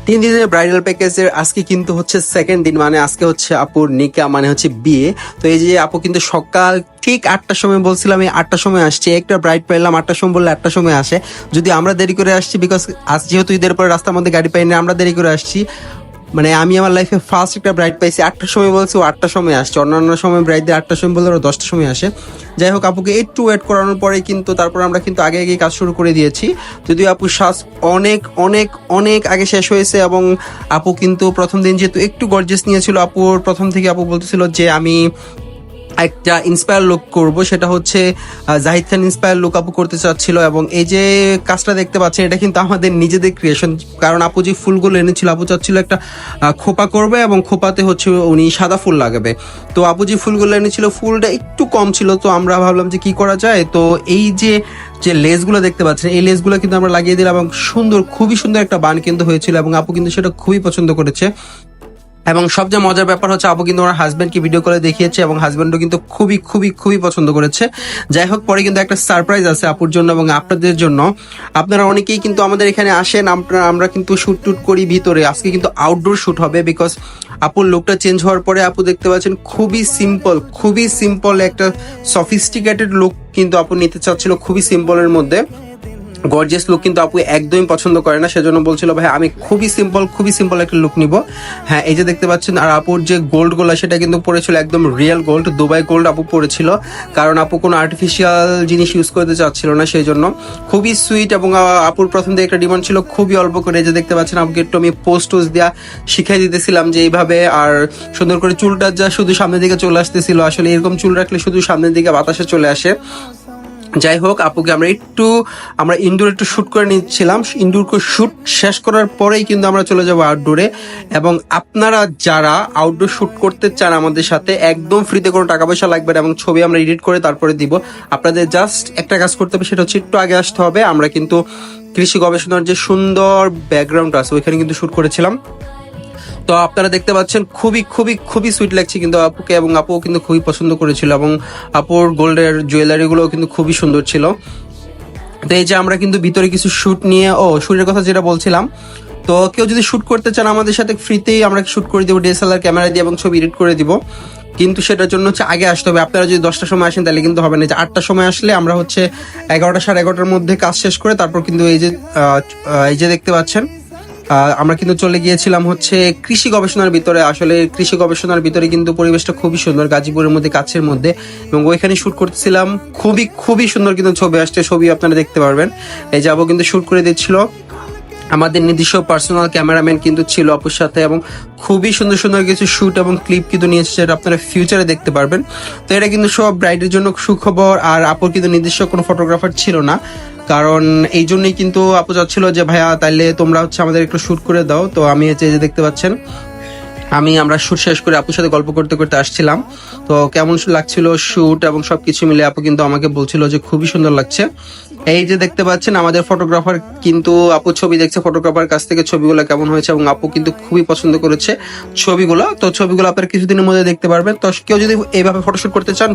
3 দিনের ব্রাইডাল প্যাকেজের আজকে কিন্তু হচ্ছে সেকেন্ড দিন, মানে আজকে হচ্ছে আপুর নিকা, মানে হচ্ছে বিয়ে। তো এই যে আপু কিন্তু সকাল ঠিক 8টার সময় বলছিলাম, এই 8টার সময় আসছে। একটা ব্রাইড পাইলাম 8টার সময়, বললে 8টার সময় আসে। যদি আমরা দেরি করে আসছি, বিকজ আজ যেহেতু ঈদের পরে রাস্তার মধ্যে গাড়ি পাইনি, আমরা দেরি করে আসছি। মানে আমি আমার লাইফে ফার্স্ট একটা ব্রাইড পাইছি 8টার সময়, বলছি ও 8টার সময় আসছে। অন্যান্য সময় ব্রাইডদের 8টার সময় বললে ওরা 10টার সময় আসে। যাই হোক, আপুকে একটু ওয়েট করানোর পরে কিন্তু তারপর আমরা কিন্তু আগে আগে কাজ শুরু করে দিয়েছি। যদিও আপুর শ্বাস অনেক অনেক অনেক আগে শেষ হয়েছে, এবং আপু কিন্তু প্রথম দিন যেহেতু একটু গর্জিয়াস নিয়েছিল, আপুর প্রথম থেকে আপু বলতেছিল যে আমি একটা ইন্সপায়ার লুক করব, সেটা হচ্ছে জাহিদ খান ইন্সপায়ার লুক আপু করতে চাচ্ছিল। এবং এই যে কাজটা দেখতে পাচ্ছেন, এটা কিন্তু আমাদের নিজেদের ক্রিয়েশন। কারণ আপু যে ফুলগুলো এনেছিল, আপু চাচ্ছিল একটা খোপা করবে এবং খোপাতে হচ্ছে উনি সাদা ফুল লাগাবে। তো আপু যে ফুলগুলো এনেছিল, ফুলটা একটু কম ছিল। তো আমরা ভাবলাম যে কি করা যায়। তো এই যে যে লেসগুলো দেখতে পাচ্ছেন, এই লেসগুলো কিন্তু আমরা লাগিয়ে দিলাম, এবং সুন্দর, খুবই সুন্দর একটা বান কিন্তু হয়েছিল, এবং আপু কিন্তু সেটা খুবই পছন্দ করেছে। এবং সবচেয়ে মজার ব্যাপার হচ্ছে, আপু কিন্তু ওনার হাজবেন্ডকে ভিডিও কলে দেখিয়েছে, এবং হাজবেন্ডও কিন্তু খুবই খুবই খুবই পছন্দ করেছে। যাই হোক, পরে কিন্তু একটা সারপ্রাইজ আছে আপুর জন্য এবং আপনাদের জন্য। আপনারা অনেকেই কিন্তু আমাদের এখানে আসেন, আমরা কিন্তু শুট টুট করি ভিতরে। আজকে কিন্তু আউটডোর শুট হবে, বিকজ আপুর লুকটা চেঞ্জ হওয়ার পরে আপু দেখতে পাচ্ছেন খুবই সিম্পল একটা সফিস্টিকেটেড লুক কিন্তু আপু নিতে চাচ্ছিল, খুবই সিম্পলের মধ্যে। গর্জিয়াস লুক কিন্তু আপু একদমই পছন্দ করে না, সেজন্য বলছিল ভাই আমি খুবই সিম্পল একটা লুক নিব। হ্যাঁ, এই যে দেখতে পাচ্ছেন। আর আপুর যে গোল্ড গুলো, সেটা কিন্তু পড়েছিল একদম রিয়েল গোল্ড, দুবাই গোল্ড আপু পড়েছিল। কারণ আপু কোনো আর্টিফিশিয়াল জিনিস ইউজ করতে চাচ্ছিল না, সেই জন্য। খুবই সুইট, এবং আপুর প্রথম থেকে একটা ডিমান্ড ছিল খুবই অল্প করে। এই যে দেখতে পাচ্ছেন, আপুকে একটু আমি পোস্ট দেওয়া শিখাই দিতেছিলাম যে এইভাবে, আর সুন্দর করে চুলটা যা শুধু সামনের দিকে চলে আসতেছিল। আসলে এরকম চুল রাখলে শুধু সামনের দিকে বাতাসে চলে আসে। যাই হোক, আপুকে আমরা ইনডোর একটু শুট করে নিচ্ছিলাম। ইনডোর শুট শেষ করার পরেই কিন্তু আমরা চলে যাবো আউটডোরে। এবং আপনারা যারা আউটডোর শুট করতে চান আমাদের সাথে, একদম ফ্রিতে, কোনো টাকা পয়সা লাগবে না, এবং ছবি আমরা এডিট করে তারপরে দিব। আপনাদের জাস্ট একটা কাজ করতে হবে, সেটা হচ্ছে একটু আগে আসতে হবে। আমরা কিন্তু কৃষি গবেষণার যে সুন্দর ব্যাকগ্রাউন্ড আছে, ওইখানে কিন্তু শুট করেছিলাম। তো আপনারা দেখতে পাচ্ছেন খুবই সুইট লাগছে কিন্তু আপুকে, এবং আপুও কিন্তু খুবই পছন্দ করেছিল, এবং আপুর গোল্ডের জুয়েলারি গুলো কিন্তু খুবই সুন্দর ছিল। তো এই যে আমরা কিন্তু ভিতরে কিছু শুট নিয়ে, শুটের কথা যেটা বলছিলাম, তো কেউ যদি শুট করতে চান আমাদের সাথে, ফ্রিতেই আমরা শুট করে দেবো ডিএসএলআর ক্যামেরা দিয়ে, এবং ছবি এডিট করে দিব। কিন্তু সেটার জন্য হচ্ছে আগে আসতে হবে। আপনারা যদি 10টার সময় আসেন তাহলে কিন্তু হবে না। যে 8টার সময় আসলে আমরা হচ্ছে 11টা সাড়ে 11টার মধ্যে কাজ শেষ করে তারপর কিন্তু এই যে দেখতে পাচ্ছেন, আমরা কিন্তু চলে গিয়েছিলাম হচ্ছে কৃষি গবেষণার ভিতরে। আসলে কৃষি গবেষণার ভিতরে কিন্তু পরিবেশটা খুবই সুন্দর, গাজীপুরের মধ্যে, কাছের মধ্যে, এবং ওইখানে শুট করতেছিলাম। খুবই সুন্দর কিন্তু ছবি আসছে, ছবি আপনারা দেখতে পারবেন। এই যাবো কিন্তু শুট করে দিচ্ছিল। আমাদের নিজস্ব পার্সোনাল ক্যামেরাম্যান কিন্তু ছিল আপুর সাথে, এবং খুবই সুন্দর কিছু শুট এবং ক্লিপ কিন্তু নিয়েছে, যেটা আপনারা ফিউচারে দেখতে পারবেন। তো এটা কিন্তু সব ব্রাইডের জন্য সুখবর। আর আপুর কিন্তু নিজস্ব কোনো ফটোগ্রাফার ছিল না, কারণ এই জন্যই কিন্তু আপু চাচ্ছিল যে ভাইয়া তাইলে তোমরা হচ্ছে আমাদের একটু শুট করে দাও। তো আমি হচ্ছে যে দেখতে পাচ্ছেন, আমরা শুট শেষ করে আপুর সাথে গল্প করতে করতে আসছিলাম। তো কেমন লাগছিল শুট এবং সবকিছু মিলে, আপু কিন্তু আমাকে বলছিল যে খুবই সুন্দর লাগছে। এই যে দেখতে পাচ্ছেন, আমাদের ফটোগ্রাফার কিন্তু আপু ছবি দেখছে ফটোগ্রাফার কাছ থেকে, ছবিগুলো কেমন হয়েছে, এবং আপু কিন্তু খুবই পছন্দ করেছে ছবিগুলো। তো ছবিগুলো আপনারা কিছুদিনের মধ্যে দেখতে পারবেন। তো কেউ যদি এইভাবে ফটোশুট করতে চান